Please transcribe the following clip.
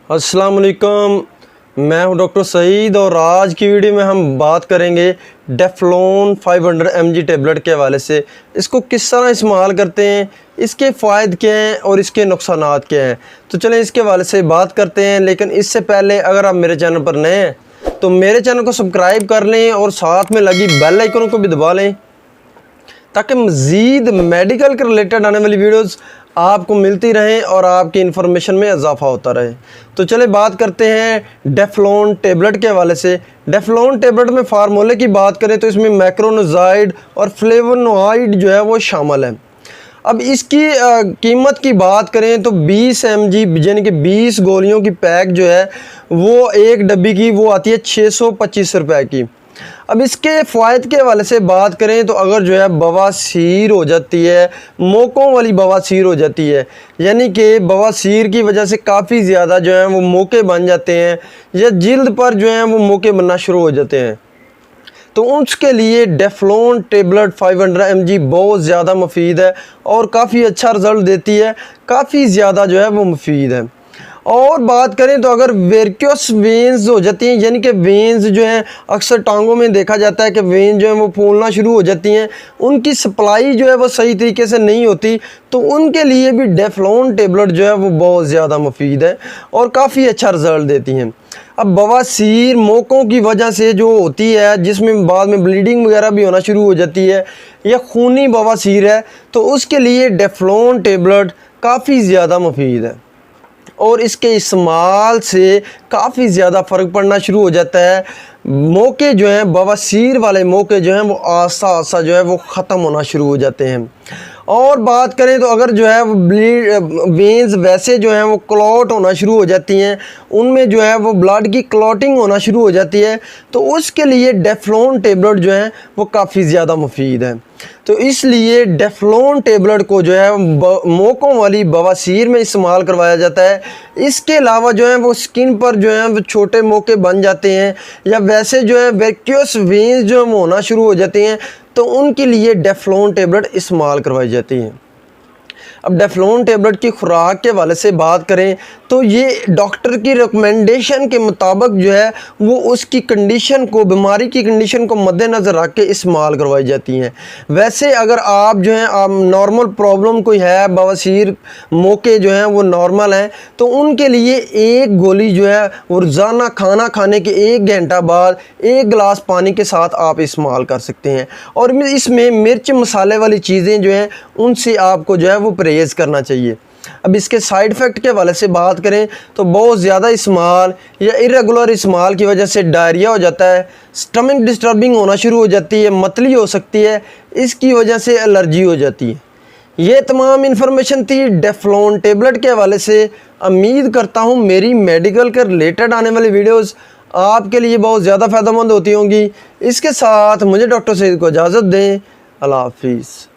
अस्सलाम वालेकुम, मैं हूं डॉक्टर सईद और आज की वीडियो में हम बात करेंगे डेफ्लॉन 500 mg टेबलेट के हवाले से। इसको किस तरह इस्तेमाल करते हैं, इसके फ़ायदे क्या हैं और इसके नुकसानात क्या हैं। तो चलें इसके हवाले से बात करते हैं। लेकिन इससे पहले अगर आप मेरे चैनल पर नए हैं तो मेरे चैनल को सब्सक्राइब कर लें और साथ में लगी बेल आइकन को भी दबा लें ताकि मज़ीद मेडिकल के रिलेटेड आने वाली वीडियोस आपको मिलती रहें और आपकी इन्फॉर्मेशन में इजाफा होता रहे। तो चले बात करते हैं डेफ्लॉन टेबलेट के हवाले से। डेफ्लॉन टेबलेट में फार्मूले की बात करें तो इसमें मैक्रोनोजाइड और फ्लेवोनोइड जो है वो शामिल है। अब इसकी कीमत की बात करें तो 20 mg यानी कि 20 गोलियों की पैक जो है वो एक डब्बी की वो आती है 625 रुपए की। अब इसके फ़ायदे के हवाले से बात करें तो अगर जो है बवासीर हो जाती है, मोकों वाली बवासीर हो जाती है, यानी कि बवासीर की वजह से काफ़ी ज़्यादा जो है वो मोके बन जाते हैं या जिल्द पर जो है वो मोके बनना शुरू हो जाते हैं, तो उसके लिए डेफ्लॉन टेबलेट 500 mg बहुत ज़्यादा मुफीद है और काफ़ी अच्छा रिज़ल्ट देती है, काफ़ी ज़्यादा जो है वो मुफीद है। और बात करें तो अगर वेरिकोस वेन्स हो जाती हैं, यानी कि वेन्स जो हैं अक्सर टांगों में देखा जाता है कि वेन जो है वो फूलना शुरू हो जाती हैं, उनकी सप्लाई जो है वो सही तरीके से नहीं होती, तो उनके लिए भी डेफ्लॉन टेबलेट जो है वो बहुत ज़्यादा मुफीद है और काफ़ी अच्छा रिज़ल्ट देती हैं। अब बवासीर मोकों की वजह से जो होती है, जिसमें बाद में ब्लीडिंग वगैरह भी होना शुरू हो जाती है या खूनी बवासीर है, तो उसके लिए डेफ्लॉन टेबलेट काफ़ी ज़्यादा मुफीद है और इसके इस्तेमाल से काफ़ी ज़्यादा फ़र्क पड़ना शुरू हो जाता है। मौके जो हैं बवासीर वाले मौके जो हैं वो आस्ता आस्ता जो है वो ख़त्म होना शुरू हो जाते हैं। और बात करें तो अगर जो है वो वेन्स वैसे जो हैं वो क्लॉट होना शुरू हो जाती हैं, उनमें जो है वो ब्लड की क्लॉटिंग होना शुरू हो जाती है, तो उसके लिए डेफ्लॉन टेबलेट जो है वो काफ़ी ज़्यादा मुफीद है। तो इसलिए डेफ्लॉन टेबलेट को जो है मोकों वाली बवासीर में इस्तेमाल करवाया जाता है। इसके अलावा जो है वो स्किन पर जो है वो छोटे मोके बन जाते हैं या वैसे जो है वेरिकोस वेन्स जो होना शुरू हो जाते हैं, तो उनके लिए डेफ्लॉन टेबलेट इस्तेमाल करवाई जाती हैं। अब डेफ्लॉन टेबलेट की खुराक के हवाले से बात करें तो ये डॉक्टर की रिकमेंडेशन के मुताबिक जो है वो उसकी कंडीशन को, बीमारी की कंडीशन को मद्देनज़र रख के इस्तेमाल करवाई जाती हैं। वैसे अगर आप जो हैं आप नॉर्मल प्रॉब्लम कोई है, बवासीर मोके जो हैं वो नॉर्मल हैं, तो उनके लिए एक गोली जो है वो रोज़ाना खाना खाने के 1 घंटा बाद 1 गिलास पानी के साथ आप इस्तेमाल कर सकते हैं। और इसमें मिर्च मसाले वाली चीज़ें जो हैं उनसे आपको जो है वो परहेज़ करना चाहिए। अब इसके साइड इफ़ेक्ट के हवाले से बात करें तो बहुत ज़्यादा इस्तेमाल या इरेगुलर इस्तेमाल की वजह से डायरिया हो जाता है, स्टमक डिस्टर्बिंग होना शुरू हो जाती है, मतली हो सकती है, इसकी वजह से एलर्जी हो जाती है। ये तमाम इन्फॉर्मेशन थी डेफ्लॉन टेबलेट के हवाले से। उम्मीद करता हूँ मेरी मेडिकल के रिलेटेड आने वाली वीडियोज़ आपके लिए बहुत ज़्यादा फ़ायदेमंद होती होंगी। इसके साथ मुझे डॉक्टर सईद को इजाज़त दें। अल्लाह हाफिज़।